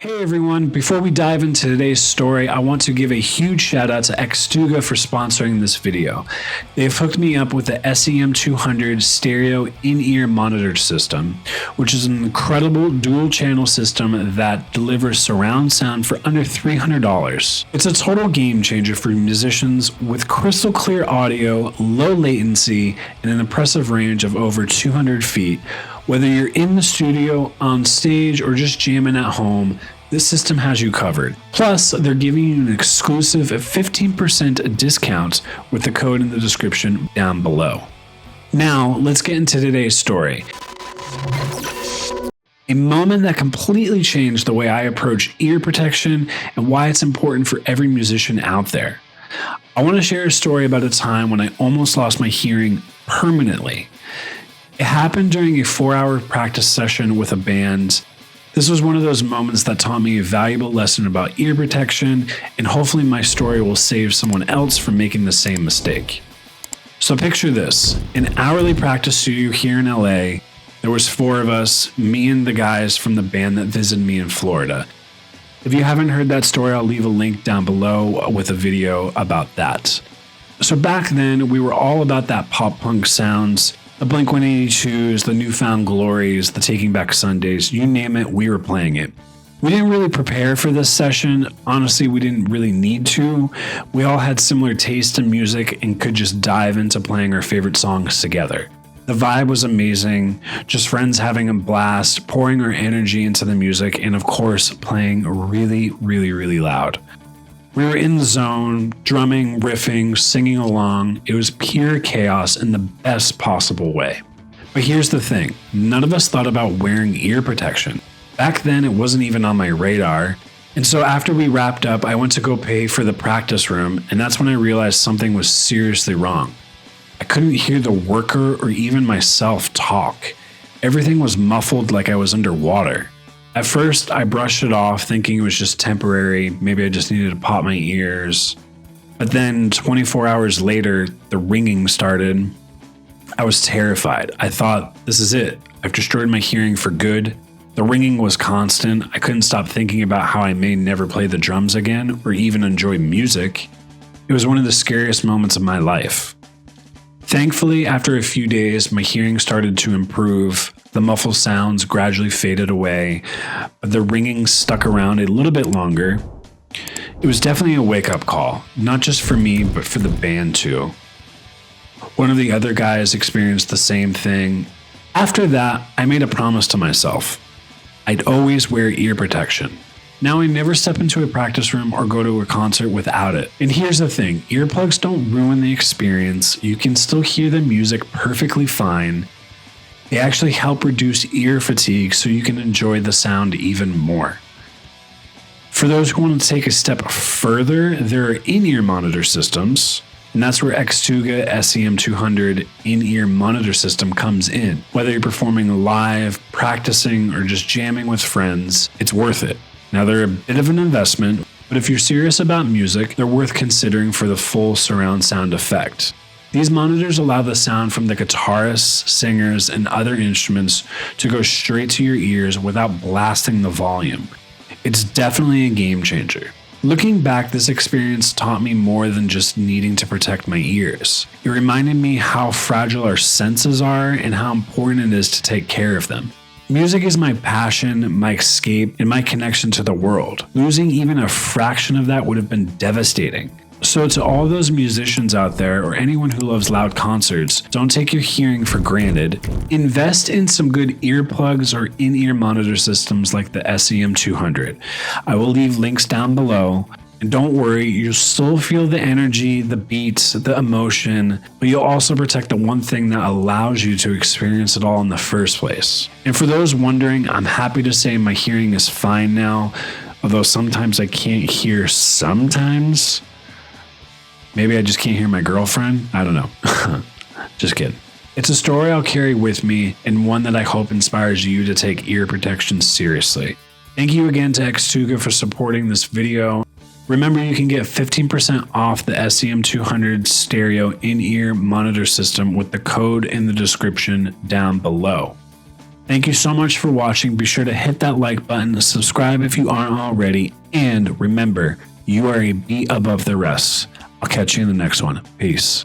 Hey everyone, before we dive into today's story, I want to give a huge shout out to Xtuga for sponsoring this video. They've hooked me up with the SEM200 stereo in-ear monitor system, which is an incredible dual channel system that delivers surround sound for under $300. It's a total game changer for musicians with crystal clear audio, low latency, and an impressive range of over 200 feet. Whether you're in the studio, on stage, or just jamming at home, this system has you covered. Plus, they're giving you an exclusive 15% discount with the code in the description down below. Now, let's get into today's story. A moment that completely changed the way I approach ear protection and why it's important for every musician out there. I want to share a story about a time when I almost lost my hearing permanently. It happened during a 4-hour practice session with a band. This was one of those moments that taught me a valuable lesson about ear protection, and hopefully my story will save someone else from making the same mistake. So picture this, an hourly practice studio here in LA. There was 4 of us, me and the guys from the band that visited me in Florida. If you haven't heard that story, I'll leave a link down below with a video about that. So back then, we were all about that pop punk sounds. The Blink-182s, the Newfound Glories, the Taking Back Sundays, you name it, we were playing it. We didn't really prepare for this session. Honestly, we didn't really need to. We all had similar taste in music and could just dive into playing our favorite songs together. The vibe was amazing, just friends having a blast, pouring our energy into the music, and of course, playing really loud. We were in the zone, drumming, riffing, singing along. It was pure chaos in the best possible way. But here's the thing, none of us thought about wearing ear protection. Back then, it wasn't even on my radar. And so after we wrapped up, I went to go pay for the practice room, and that's when I realized something was seriously wrong. I couldn't hear the worker or even myself talk. Everything was muffled like I was underwater. At first, I brushed it off thinking it was just temporary, maybe I just needed to pop my ears. But then 24 hours later, the ringing started. I was terrified. I thought, this is it. I've destroyed my hearing for good. The ringing was constant. I couldn't stop thinking about how I may never play the drums again or even enjoy music. It was one of the scariest moments of my life. Thankfully, after a few days, my hearing started to improve. The muffled sounds gradually faded away, but the ringing stuck around a little bit longer. It was definitely a wake-up call, not just for me, but for the band too. One of the other guys experienced the same thing. After that, I made a promise to myself. I'd always wear ear protection. Now I never step into a practice room or go to a concert without it. And here's the thing, earplugs don't ruin the experience. You can still hear the music perfectly fine. They actually help reduce ear fatigue so you can enjoy the sound even more. For those who want to take a step further, there are in-ear monitor systems, and that's where Xtuga SEM200 in-ear monitor system comes in. Whether you're performing live, practicing, or just jamming with friends, it's worth it. Now they're a bit of an investment, but if you're serious about music, they're worth considering for the full surround sound effect. These monitors allow the sound from the guitarists, singers, and other instruments to go straight to your ears without blasting the volume. It's definitely a game changer. Looking back, this experience taught me more than just needing to protect my ears. It reminded me how fragile our senses are and how important it is to take care of them. Music is my passion, my escape, and my connection to the world. Losing even a fraction of that would have been devastating. So to all those musicians out there or anyone who loves loud concerts, don't take your hearing for granted. Invest in some good earplugs or in-ear monitor systems like the SEM200. I will leave links down below. And don't worry, you'll still feel the energy, the beats, the emotion, but you'll also protect the one thing that allows you to experience it all in the first place. And for those wondering, I'm happy to say my hearing is fine now, although sometimes I can't hear sometimes. Maybe I just can't hear my girlfriend. I don't know. Just kidding. It's a story I'll carry with me and one that I hope inspires you to take ear protection seriously. Thank you again to Xtuga for supporting this video. Remember, you can get 15% off the SEM200 stereo in-ear monitor system with the code in the description down below. Thank you so much for watching. Be sure to hit that like button, subscribe if you aren't already, and remember, you are a beat above the rest. I'll catch you in the next one. Peace.